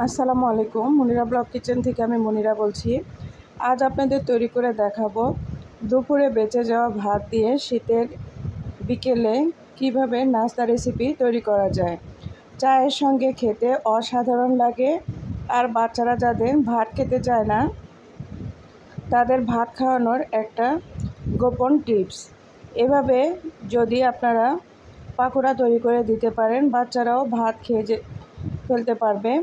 আসসালামু আলাইকুম। Monira blog kitchen থেকে আমি মনিরা বলছি। আজ আপনাদের তৈরি করে দেখাবো দুপুরে বেঁচে যাওয়া ভাত দিয়ে শীতের বিকেলে কিভাবে নাস্তা রেসিপি তৈরি করা যায়। চায়ের সঙ্গে খেতে অসাধারণ লাগে। আর বাচ্চারা যাদের ভাত খেতে চায় না তাদের ভাত খাওয়ানোর একটা গোপন টিপস। এভাবে যদি আপনারা পাকোড়া তৈরি করে দিতে পারেন, বাচ্চারাও ভাত খেয়ে ফেলতে পারবে।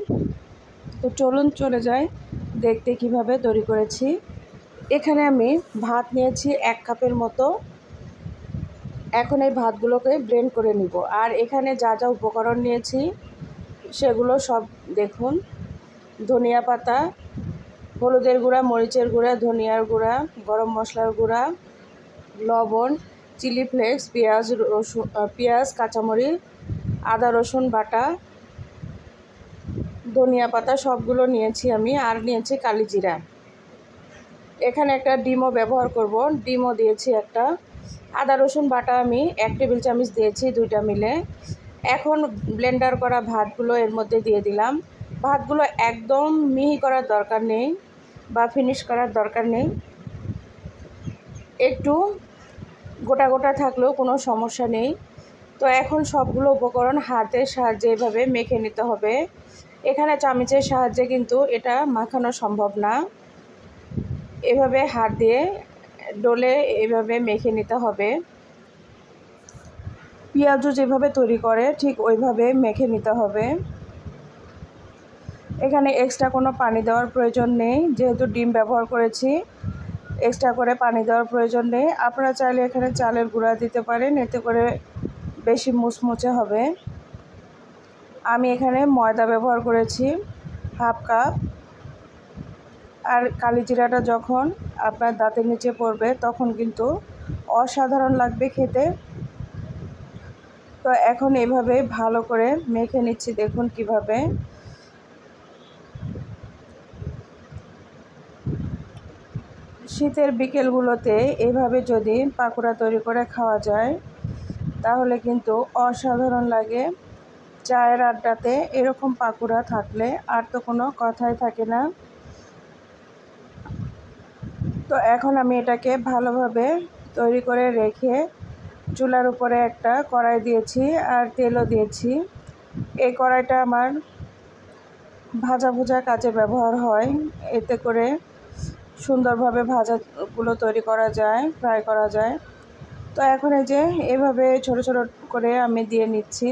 তো চলুন চলে যাই দেখতে কিভাবে তৈরি করেছি। এখানে আমি ভাত নিয়েছি 1 কাপের মতো। এখন এই ভাতগুলোকে ব্লেন্ড করে নিব। আর এখানে যা যা উপকরণ নিয়েছি সেগুলো সব দেখুন। ধনিয়া পাতা, হলুদের গুঁড়া, মরিচের গুঁড়া, ধনিয়ার গুঁড়া, গরম মশলার গুঁড়া, লবণ, চিলি ফ্লেক্স, পেঁয়াজ, কাঁচামরিচ, আদা রসুন বাটা, ধনিয়া পাতা সবগুলো নিয়েছি আমি। আর নিয়েছি কালি জিরা। এখানে একটা ডিমও ব্যবহার করব, ডিমও দিয়েছি একটা। আদা রসুন বাটা আমি 1 টেবিল চামচ দিয়েছি, 2টা মিলে। এখন ব্লেন্ডার করা ভাতগুলো এর মধ্যে দিয়ে দিলাম। ভাতগুলো একদম মিহি করার দরকার নেই বা ফিনিশ করার দরকার নেই, একটু গোটা গোটা থাকলেও কোনো সমস্যা নেই। তো এখন সবগুলো উপকরণ হাতের সাহায্যে এভাবে মেখে নিতে হবে। এখানে চামচের সাহায্যে কিন্তু এটা মাখানো সম্ভব না। এভাবে হাত দিয়ে ডলে এভাবে মেখে নিতে হবে। পেঁয়াজও যেভাবে তৈরি করে ঠিক ওইভাবে মেখে নিতে হবে। এখানে এক্সট্রা কোনো পানি দেওয়ার প্রয়োজন নেই, যেহেতু ডিম ব্যবহার করেছি। এক্সট্রা করে পানি দেওয়ার প্রয়োজন নেই। আপনারা চাইলে এখানে চালের গুঁড়া দিতে পারেন, এতে করে বেশি মুচমুচে হবে। আমি এখানে ময়দা ব্যবহার করেছি 1/2 কাপ। আর কালি জিরাটা যখন আপনার দাঁতের নিচে পড়বে তখন কিন্তু অসাধারণ লাগবে খেতে। তো এখন এভাবে ভালো করে মেখে নিচ্ছি, দেখুন কিভাবে। শীতের বিকেলগুলোতে এভাবে যদি পাকোড়া তৈরি করে খাওয়া যায় তাহলে কিন্তু অসাধারণ লাগে। চায়ের আড্ডাতে এরকম পাকোড়া থাকলে আর তো কোনো কথাই থাকে না। তো এখন আমি এটাকে ভালোভাবে তৈরি করে রেখে চুলার উপরে একটা কড়াই দিয়েছি আর তেলও দিয়েছি। এই কড়াইটা আমার ভাজা কাজে ব্যবহার হয়, এতে করে সুন্দরভাবে ভাজাগুলো তৈরি করা যায়, ফ্রাই করা যায়। তো এখন এই যে এভাবে ছোট ছোট করে আমি দিয়ে নিচ্ছি।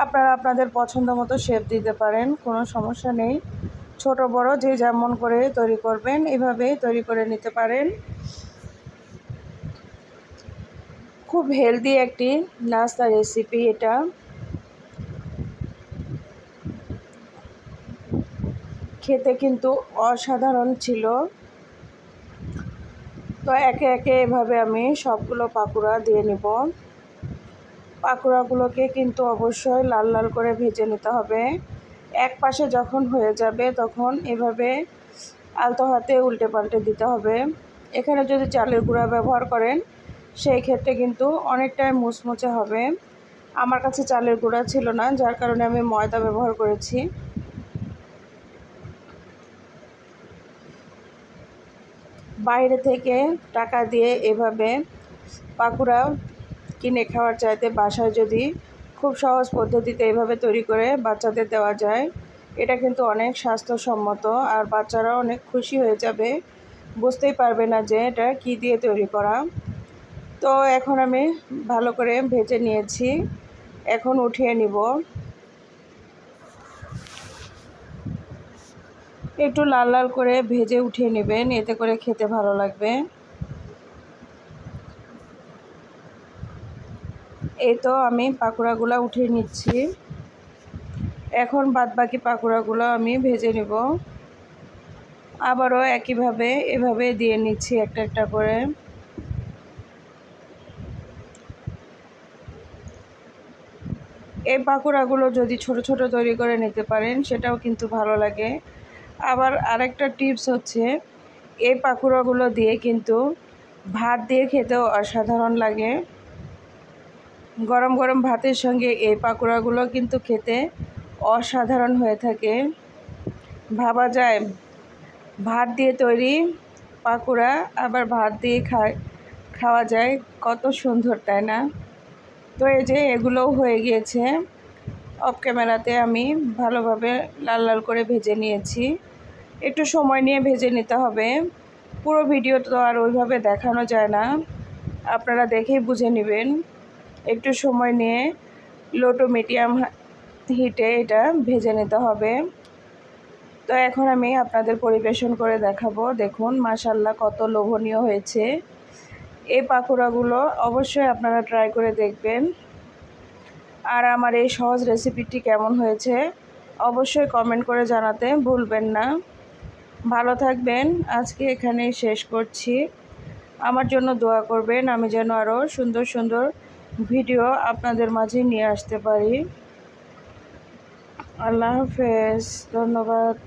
আপনারা আপনাদের পছন্দ মতো শেপ দিতে পারেন, কোনো সমস্যা নেই। ছোট বড় যে যেমন করে তৈরি করবেন এভাবে তৈরি করে নিতে পারেন। খুব হেলদি একটি নাস্তা রেসিপি এটা। খেতে কিন্তু অসাধারণ ছিল। তো একে একে এভাবে আমি সবগুলো পাকোড়া দিয়ে নিব। পাকোড়াগুলোকে কিন্তু অবশ্যই লাল লাল করে ভেজে নিতে হবে। এক পাশে যখন হয়ে যাবে তখন এভাবে আলতো হাতে উল্টে পাল্টে দিতে হবে। এখানে যদি চালের গুঁড়া ব্যবহার করেন সেই ক্ষেত্রে কিন্তু অনেকটাই মুচমুচে হবে। আমার কাছে চালের গুঁড়া ছিল না, যার কারণে আমি ময়দা ব্যবহার করেছি। বাইরে থেকে টাকা দিয়ে এভাবে পাকোড়া কিনে খাওয়ার চাইতে বাসায় যদি খুব সহজ পদ্ধতিতে এভাবে তৈরি করে বাচ্চাদের দেওয়া যায়, এটা কিন্তু অনেক স্বাস্থ্যসম্মত। আর বাচ্চারাও অনেক খুশি হয়ে যাবে, বুঝতেই পারবে না যে এটা কী দিয়ে তৈরি করা। তো এখন আমি ভালো করে ভেজে নিয়েছি, এখন উঠিয়ে নিব। একটু লাল লাল করে ভেজে উঠিয়ে নেবেন, এতে করে খেতে ভালো লাগবে। এই তো আমি পাকোড়াগুলো উঠিয়ে নিচ্ছি। এখন বাদবাকি পাকোড়াগুলো আমি ভেজে নেব। আবারও একইভাবে এভাবে দিয়ে নিচ্ছি একটা একটা করে। এই পাকোড়াগুলো যদি ছোট ছোট তৈরি করে নিতে পারেন সেটাও কিন্তু ভালো লাগে। আবার আরেকটা টিপস হচ্ছে, এই পাকোড়াগুলো দিয়ে কিন্তু ভাত দিয়ে খেতেও অসাধারণ লাগে। গরম গরম ভাতের সঙ্গে এই পাকোড়াগুলো কিন্তু খেতে অসাধারণ হয়ে থাকে। ভাবা যায় ভাত দিয়ে তৈরি পাকোড়া আবার ভাত দিয়ে খাওয়া যায়, কত সুন্দর তাই না? তো এই যে এগুলোও হয়ে গিয়েছে। অফ ক্যামেরাতে আমি ভালোভাবে লাল লাল করে ভেজে নিয়েছি। একটু সময় নিয়ে ভেজে নিতে হবে, পুরো ভিডিও তো আর ওইভাবে দেখানো যায় না, আপনারা দেখেই বুঝে নেবেন। একটু সময় নিয়ে লো টু মিডিয়াম হিটে এটা ভেজে নিতে হবে। তো এখন আমি আপনাদের পরিবেশন করে দেখাবো। দেখুন মাশাআল্লাহ কত লোভনীয় হয়েছে। এই পাকোড়াগুলো অবশ্যই আপনারা ট্রাই করে দেখবেন। আর আমার এই সহজ রেসিপিটি কেমন হয়েছে অবশ্যই কমেন্ট করে জানাতে ভুলবেন না। ভালো থাকবেন, আজকে এখানেই শেষ করছি। আমার জন্য দোয়া করবেন, আমি যেন আরও সুন্দর সুন্দর ভিডিও আপনাদের মাঝে নিয়ে আসতে পারি। আল্লাহ হাফেজ, ধন্যবাদ।